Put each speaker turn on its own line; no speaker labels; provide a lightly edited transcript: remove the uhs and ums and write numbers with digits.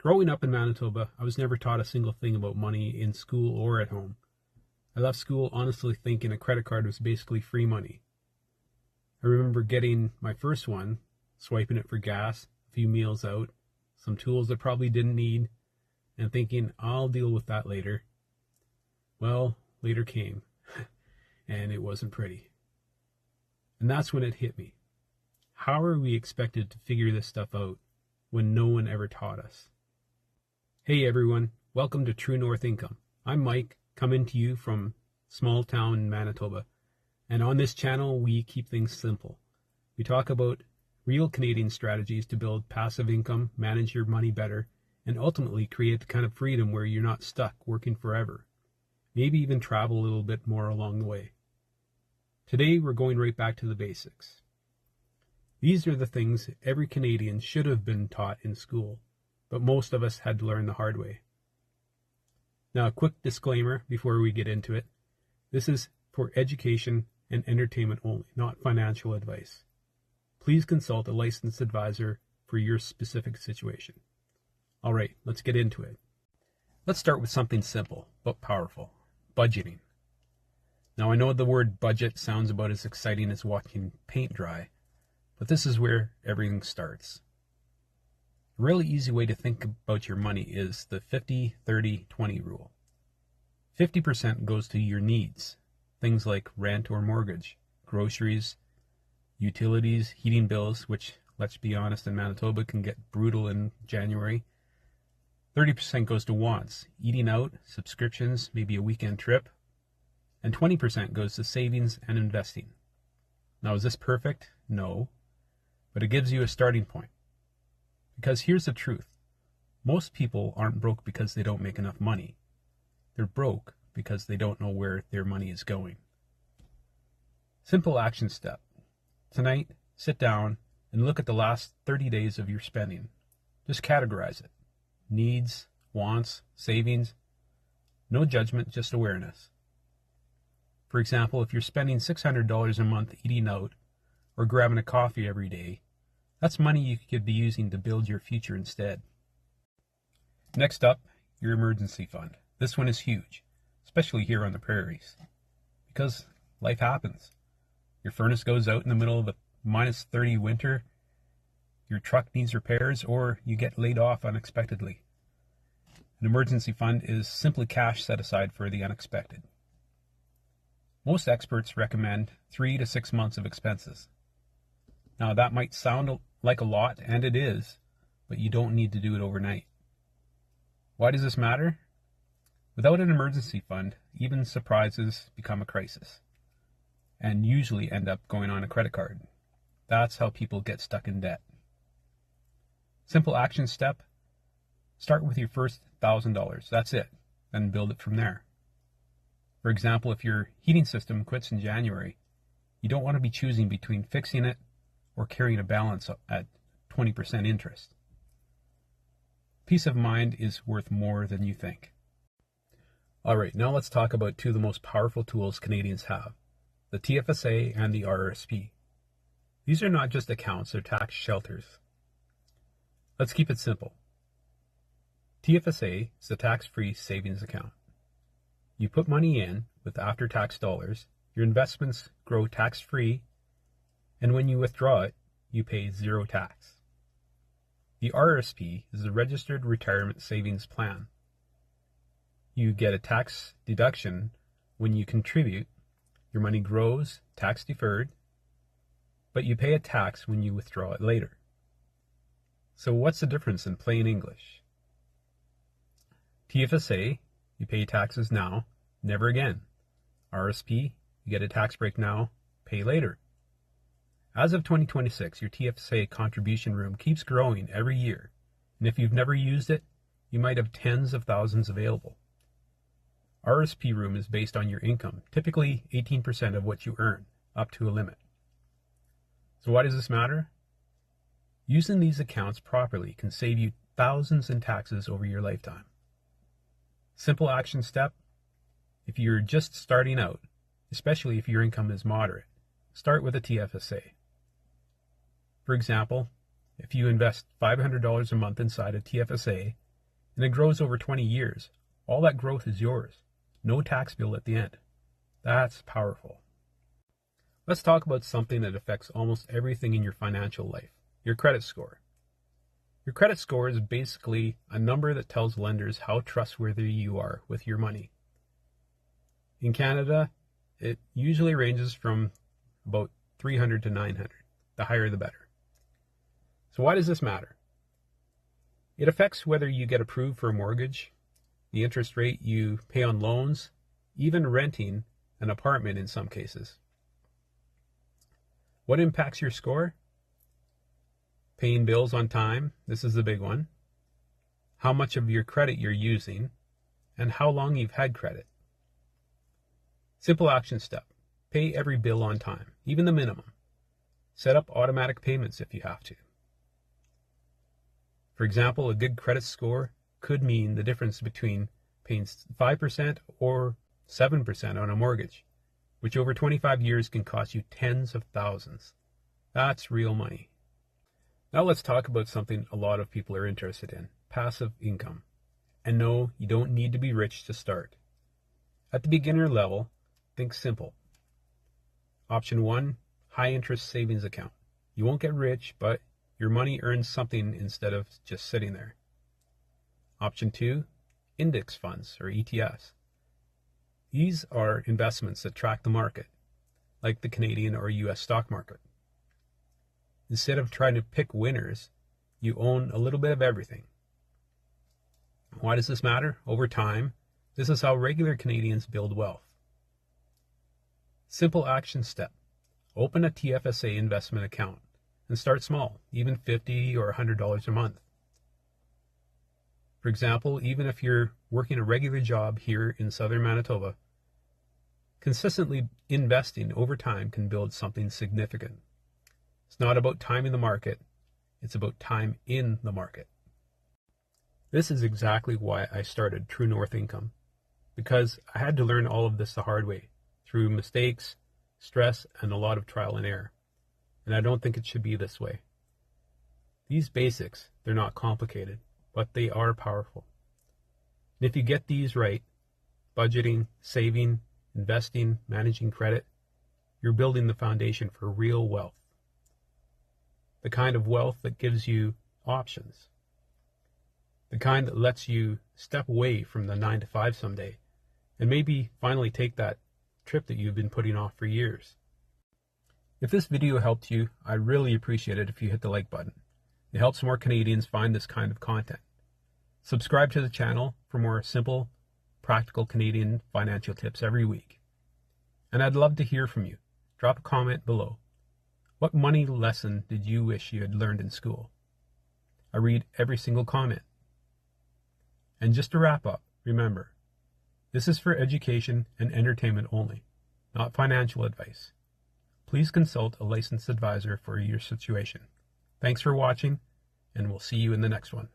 Growing up in Manitoba, I was never taught a single thing about money in school or at home. I left school honestly thinking a credit card was basically free money. I remember getting my first one, swiping it for gas, a few meals out, some tools I probably didn't need, and thinking I'll deal with that later. Well, later came, and it wasn't pretty. And that's when it hit me. How are we expected to figure this stuff out when no one ever taught us? Hey everyone, welcome to True North Income. I'm Mike, coming to you from small town Manitoba. And on this channel, we keep things simple. We talk about real Canadian strategies to build passive income, manage your money better, and ultimately create the kind of freedom where you're not stuck working forever. Maybe even travel a little bit more along the way. Today, we're going right back to the basics. These are the things every Canadian should have been taught in school, but most of us had to learn the hard way. Now, a quick disclaimer before we get into it. This is for education and entertainment only, not financial advice. Please consult a licensed advisor for your specific situation. All right, let's get into it. Let's start with something simple but powerful: budgeting. Now, I know the word budget sounds about as exciting as watching paint dry, but this is where everything starts. A really easy way to think about your money is the 50-30-20 rule. 50% goes to your needs, things like rent or mortgage, groceries, utilities, heating bills, which, let's be honest, in Manitoba can get brutal in January. 30% goes to wants, eating out, subscriptions, maybe a weekend trip, and 20% goes to savings and investing. Now, is this perfect? No, but it gives you a starting point. Because here's the truth. Most people aren't broke because they don't make enough money. They're broke because they don't know where their money is going. Simple action step. Tonight, sit down and look at the last 30 days of your spending. Just categorize it. Needs, wants, savings. No judgment, just awareness. For example, if you're spending $600 a month eating out or grabbing a coffee every day, that's money you could be using to build your future instead. Next up, your emergency fund. This one is huge, especially here on the prairies, because life happens. Your furnace goes out in the middle of a -30 winter, your truck needs repairs, or you get laid off unexpectedly. An emergency fund is simply cash set aside for the unexpected. Most experts recommend 3 to 6 months of expenses. Now, that might sound like a lot, and it is, but you don't need to do it overnight. Why does this matter? Without an emergency fund, even surprises become a crisis, and usually end up going on a credit card. That's how people get stuck in debt. Simple action step: start with your first $1,000. That's it. Then build it from there. For example, if your heating system quits in January, you don't want to be choosing between fixing it or carrying a balance at 20% interest. Peace of mind is worth more than you think. All right, now let's talk about two of the most powerful tools Canadians have: the TFSA and the RRSP. These are not just accounts, they're tax shelters. Let's keep it simple. TFSA is a tax-free savings account. You put money in with after-tax dollars, your investments grow tax-free, and when you withdraw it, you pay zero tax. The RRSP is a registered retirement savings plan. You get a tax deduction when you contribute. Your money grows, tax deferred, but you pay a tax when you withdraw it later. So what's the difference in plain English? TFSA, you pay taxes now, never again. RRSP, you get a tax break now, pay later. As of 2026, your TFSA contribution room keeps growing every year, and if you've never used it, you might have tens of thousands available. RRSP room is based on your income, typically 18% of what you earn, up to a limit. So why does this matter? Using these accounts properly can save you thousands in taxes over your lifetime. Simple action step: if you're just starting out, especially if your income is moderate, start with a TFSA. For example, if you invest $500 a month inside a TFSA and it grows over 20 years. All that growth is yours. No tax bill at the end. That's powerful. Let's talk about something that affects almost everything in your financial life, your credit score. Your credit score is basically a number that tells lenders how trustworthy you are with your money. In Canada, it usually ranges from about 300 to 900. The higher the better. So why does this matter? It affects whether you get approved for a mortgage, the interest rate you pay on loans, even renting an apartment in some cases. What impacts your score? Paying bills on time, this is the big one. How much of your credit you're using, and how long you've had credit. Simple action step. Pay every bill on time, even the minimum. Set up automatic payments if you have to. For example, a good credit score could mean the difference between paying 5% or 7% on a mortgage, which over 25 years can cost you tens of thousands. That's real money. Now let's talk about something a lot of people are interested in, passive income. And no, you don't need to be rich to start. At the beginner level, think simple. Option 1, high interest savings account. You won't get rich, but your money earns something instead of just sitting there. Option 2, index funds or ETFs. These are investments that track the market, like the Canadian or US stock market. Instead of trying to pick winners, you own a little bit of everything. Why does this matter? Over time, this is how regular Canadians build wealth. Simple action step. Open a TFSA investment account and start small, even $50 or $100 a month. For example, even if you're working a regular job here in Southern Manitoba, consistently investing over time can build something significant. It's not about timing the market, it's about time in the market. This is exactly why I started True North Income, because I had to learn all of this the hard way, through mistakes, stress, and a lot of trial and error. And I don't think it should be this way. These basics, they're not complicated, but they are powerful. And if you get these right, budgeting, saving, investing, managing credit, you're building the foundation for real wealth. The kind of wealth that gives you options. The kind that lets you step away from the 9 to 5 someday and maybe finally take that trip that you've been putting off for years. If this video helped you, I'd really appreciate it if you hit the like button. It helps more Canadians find this kind of content. Subscribe to the channel for more simple, practical Canadian financial tips every week. And I'd love to hear from you. Drop a comment below. What money lesson did you wish you had learned in school? I read every single comment. And just to wrap up, remember, this is for education and entertainment only, not financial advice. Please consult a licensed advisor for your situation. Thanks for watching, and we'll see you in the next one.